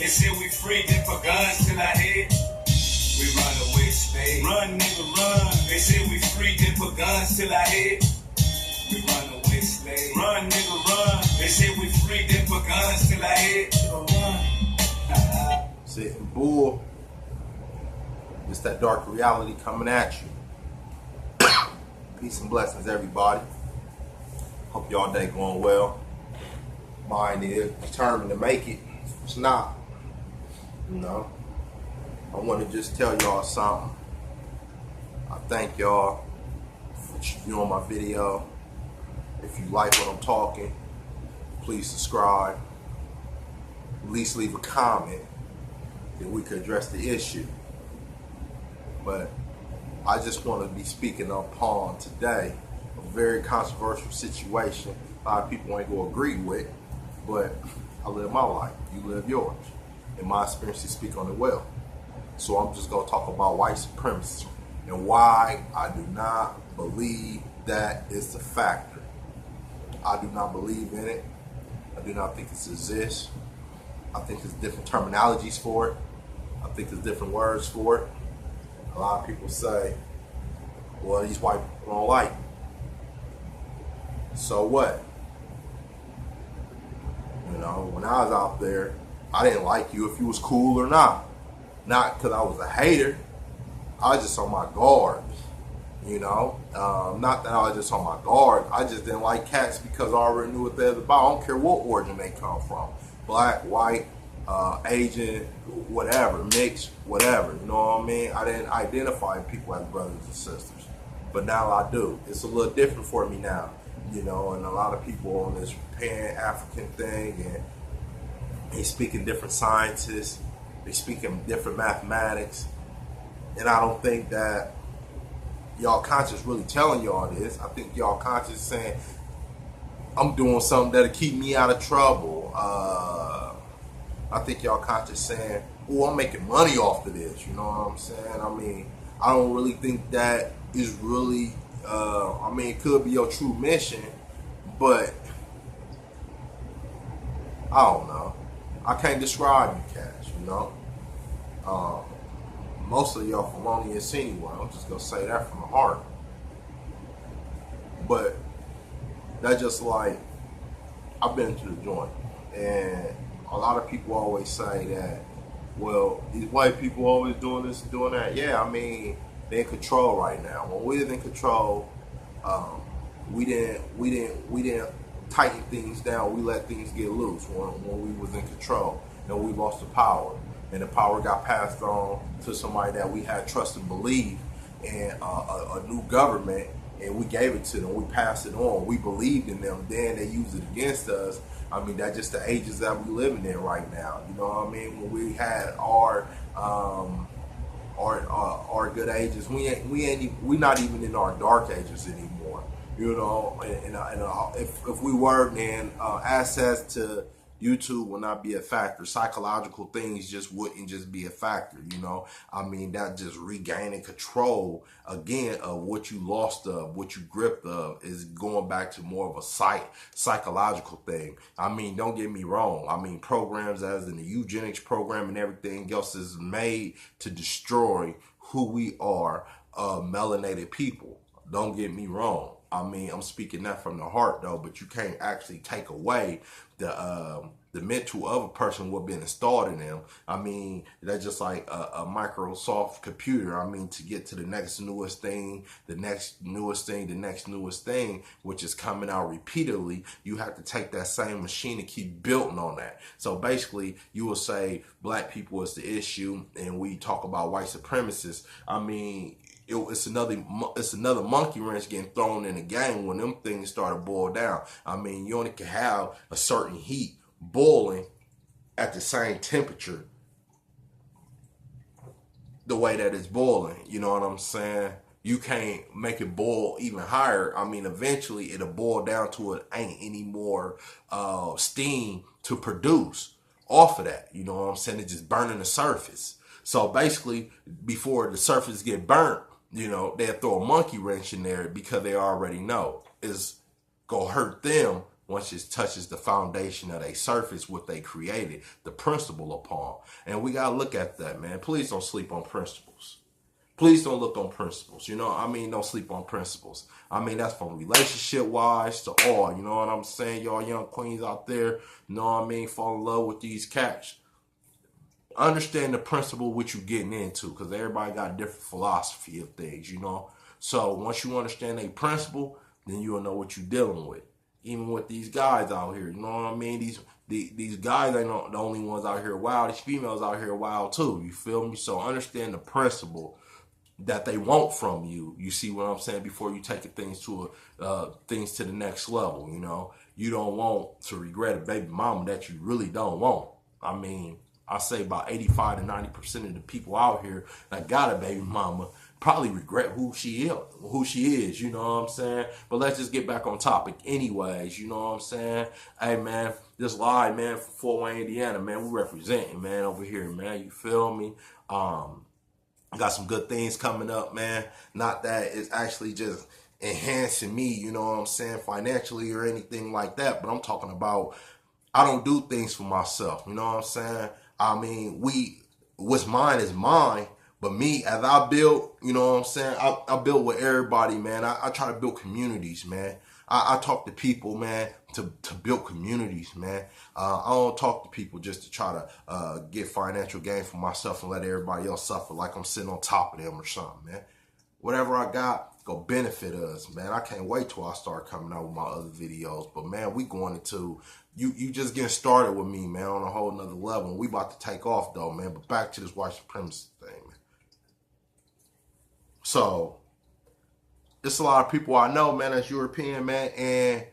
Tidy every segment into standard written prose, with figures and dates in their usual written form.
said we free, then for guns till our head. We run away, stay. Run, nigga, run. They said we free, then for guns till our head. We run away, stay. Run, nigga, run. They said we free, then for guns till our head. Run. Sitting bull. It's that dark reality coming at you. Peace and blessings, everybody. Hope y'all day going well. Mine is determined to make it. It's not. You know. I want to just tell y'all something. I thank y'all for viewing my video. If you like what I'm talking, please subscribe. At least leave a comment that we could address the issue. But I just want to be speaking upon today a very controversial situation a lot of people ain't going to agree with, but I live my life. You live yours. And my experiences speak on it well. So I'm just going to talk about white supremacy and why I do not believe that is the factor. I do not believe in it. I do not think it exists. I think there's different terminologies for it. I think there's different words for it. A lot of people say, well, these white people don't like me. So what? You know, when I was out there, I didn't like you if you was cool or not. Not because I was a hater. I was just on my guard. You know, not that I was just on my guard. I just didn't like cats because I already knew what they was about. I don't care what origin they come from. Black, white, Asian, whatever, mixed, whatever. You know what I mean? I didn't identify people as brothers and sisters. But now I do. It's a little different for me now. You know, and a lot of people on this Pan-African thing, and they speak in different sciences. They speak in different mathematics. And I don't think that y'all conscious really telling y'all this. I think y'all conscious saying, I'm doing something that'll keep me out of trouble. I think y'all conscious saying, oh, I'm making money off of this. You know what I'm saying? I mean, I don't really think that is really, I mean, it could be your true mission, but I don't know. I can't describe you cats, you know? Most of y'all felonious anyway. I'm just going to say that from the heart. But that's just like, I've been to the joint. And a lot of people always say that, well, these white people always doing this and doing that. Yeah, I mean, they're in control right now. When we was in control, we didn't tighten things down. We let things get loose when we was in control, and we lost the power. And the power got passed on to somebody that we had trust and believe in, a new government, and we gave it to them. We passed it on. We believed in them. Then they used it against us. I mean, that's just the ages that we living in right now. You know what I mean? When we had our good ages, we not even in our dark ages anymore. You know, and if we were, then access to YouTube will not be a factor. Psychological things just wouldn't just be a factor, you know. I mean, that just regaining control again of what you lost of, what you gripped of, is going back to more of a psychological thing. I mean, don't get me wrong. I mean, programs as in the eugenics program and everything else is made to destroy who we are, melanated people. Don't get me wrong. I mean, I'm speaking that from the heart though, but you can't actually take away the mental of a person what been installed in them. I mean, that's just like a Microsoft computer. I mean, to get to the next newest thing, the next newest thing, the next newest thing, which is coming out repeatedly, you have to take that same machine and keep building on that. So basically, you will say black people is the issue, and we talk about white supremacists. I mean, it's another monkey wrench getting thrown in the game when them things start to boil down. I mean, you only can have a certain heat boiling at the same temperature the way that it's boiling. You know what I'm saying? You can't make it boil even higher. I mean, eventually it'll boil down to it ain't any more steam to produce off of that. You know what I'm saying? It's just burning the surface. So basically, before the surface get burnt, you know, they'll throw a monkey wrench in there because they already know it's gonna hurt them once it touches the foundation of their surface, what they created, the principle upon. And we got to look at that, man. Please don't sleep on principles. Please don't look on principles. You know, I mean, don't sleep on principles. I mean, that's from relationship-wise to all. You know what I'm saying? Y'all young queens out there, you know what I mean? Fall in love with these cats. Understand the principle what you getting into, because everybody got a different philosophy of things, you know? So once you understand a principle, then you'll know what you're dealing with. Even with these guys out here, you know what I mean? These guys ain't the only ones out here wild. These females out here wild too. You feel me? So understand the principle that they want from you. You see what I'm saying? Before you take things to the next level, you know, you don't want to regret a baby mama that you really don't want. I mean, I say about 85 to 90% of the people out here that got a baby mama probably regret who she is, you know what I'm saying? But let's just get back on topic anyways, you know what I'm saying? Hey, man, this live, man, from Fort Wayne, Indiana, man, we representing, man, over here, man, you feel me? Got some good things coming up, man. Not that it's actually just enhancing me, you know what I'm saying, financially or anything like that, but I'm talking about I don't do things for myself, you know what I'm saying? I mean, what's mine is mine, but me, as I build, you know what I'm saying, I build with everybody, man. I try to build communities, man. I talk to people, man, to build communities, man. I don't talk to people just to try to get financial gain for myself and let everybody else suffer like I'm sitting on top of them or something, man. Whatever I got, go benefit us, man. I can't wait till I start coming out with my other videos. But, man, we going into, you just getting started with me, man, on a whole nother level. We about to take off, though, man. But back to this white supremacy thing, man. So, it's a lot of people I know, man, that's European, man, and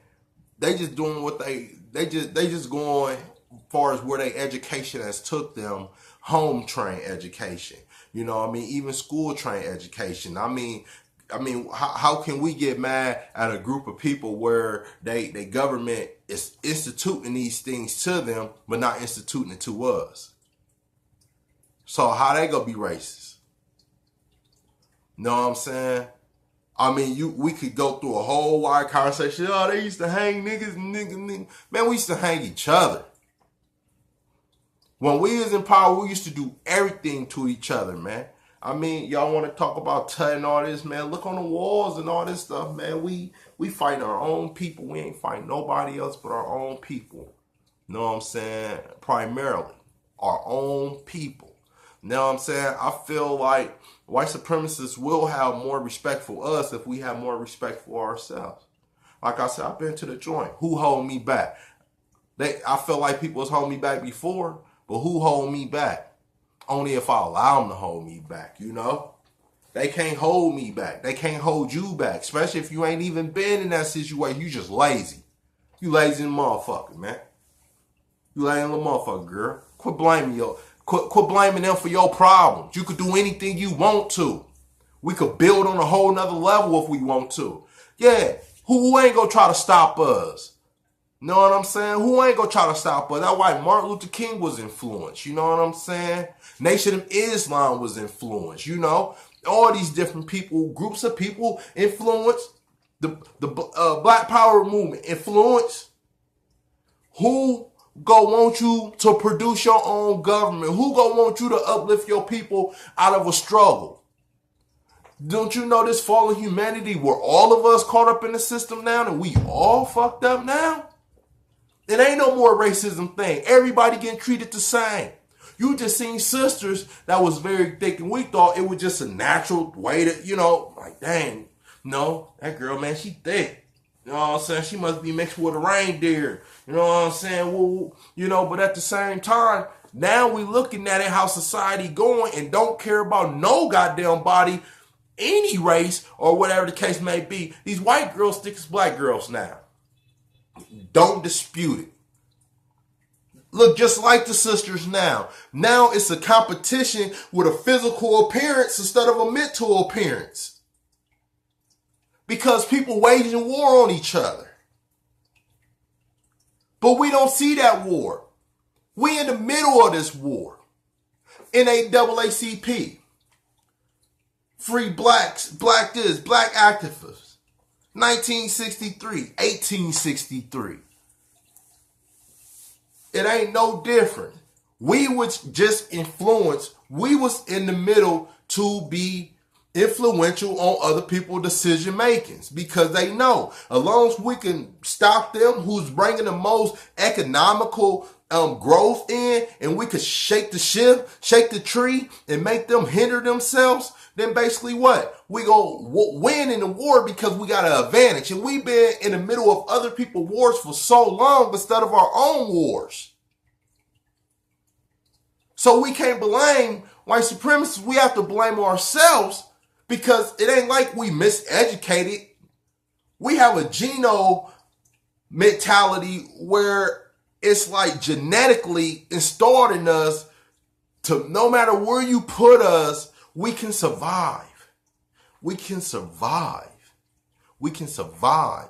they just doing what they just going as far as where their education has took them, home trained education. You know what I mean? Even school trained education. I mean, how can we get mad at a group of people where they government is instituting these things to them, but not instituting it to us? So how they gonna be racist? Know what I'm saying? I mean, we could go through a whole wide conversation. Oh, they used to hang niggas. Man, we used to hang each other. When we was in power, we used to do everything to each other, man. I mean, y'all want to talk about Tut and all this, man. Look on the walls and all this stuff, man. We fighting our own people. We ain't fighting nobody else but our own people. Know what I'm saying? Primarily, our own people. Know what I'm saying? I feel like white supremacists will have more respect for us if we have more respect for ourselves. Like I said, I've been to the joint. Who hold me back? I feel like people was holding me back before, but who hold me back? Only if I allow them to hold me back, you know? They can't hold me back. They can't hold you back, especially if you ain't even been in that situation. You just lazy. You lazy motherfucker, man. You lazy little motherfucker, girl. Quit blaming them for your problems. You could do anything you want to. We could build on a whole nother level if we want to. Yeah, who ain't gonna try to stop us? Know what I'm saying? Who ain't gonna try to stop us? That's why Martin Luther King was influenced. You know what I'm saying? Nation of Islam was influenced. You know, all these different people, groups of people influenced. The Black Power movement influenced. Who go want you to produce your own government? Who go want you to uplift your people out of a struggle? Don't you know this fallen humanity, we're all of us caught up in the system now and we all fucked up now? It ain't no more racism thing. Everybody getting treated the same. You just seen sisters that was very thick and we thought it was just a natural way to, you know, like, dang, no, that girl, man, she thick. You know what I'm saying? She must be mixed with a reindeer. You know what I'm saying? Well, you know, but at the same time, now we looking at it how society going and don't care about no goddamn body, any race or whatever the case may be. These white girls thick as black girls now. Don't dispute it. Look just like the sisters now. Now it's a competition with a physical appearance instead of a mental appearance. Because people waging war on each other. But we don't see that war. We in the middle of this war. NAACP. Free blacks, black this, black activists. 1963, 1863. it ain't no different. We was just influenced. We was in the middle to be influential on other people's decision makings because they know as long as we can stop them who's bringing the most economical growth in, and we could shake the tree and make them hinder themselves, then basically what? We go win in the war because we got an advantage. And we've been in the middle of other people's wars for so long instead of our own wars. So we can't blame white supremacists. We have to blame ourselves because it ain't like we miseducated. We have a geno mentality where it's like genetically installed in us to no matter where you put us, we can survive. We can survive. We can survive.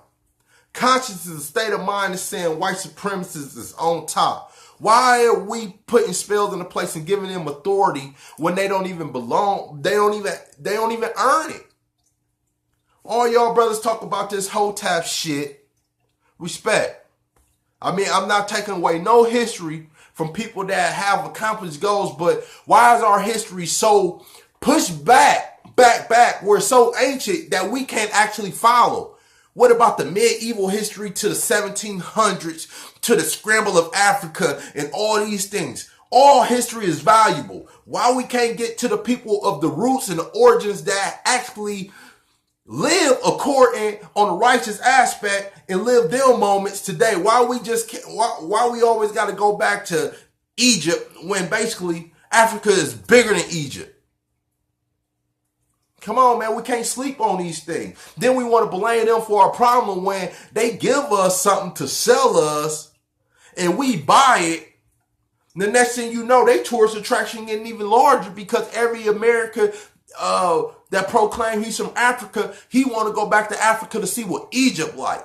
Conscience is a state of mind that's saying white supremacists is on top. Why are we putting spells into place and giving them authority when they don't even belong? They don't even earn it. All y'all brothers talk about this whole tap shit. Respect. I mean, I'm not taking away no history from people that have accomplished goals, but why is our history so pushed back, where it's so ancient that we can't actually follow? What about the medieval history to the 1700s, to the scramble of Africa and all these things? All history is valuable. Why we can't get to the people of the roots and the origins that actually live according on the righteous aspect and live their moments today? Why we just can't, why we always got to go back to Egypt when basically Africa is bigger than Egypt? Come on, man, we can't sleep on these things. Then we want to blame them for our problem when they give us something to sell us and we buy it. The next thing you know, they tourist attraction getting even larger because every American that proclaim he's from Africa, he want to go back to Africa to see what Egypt like.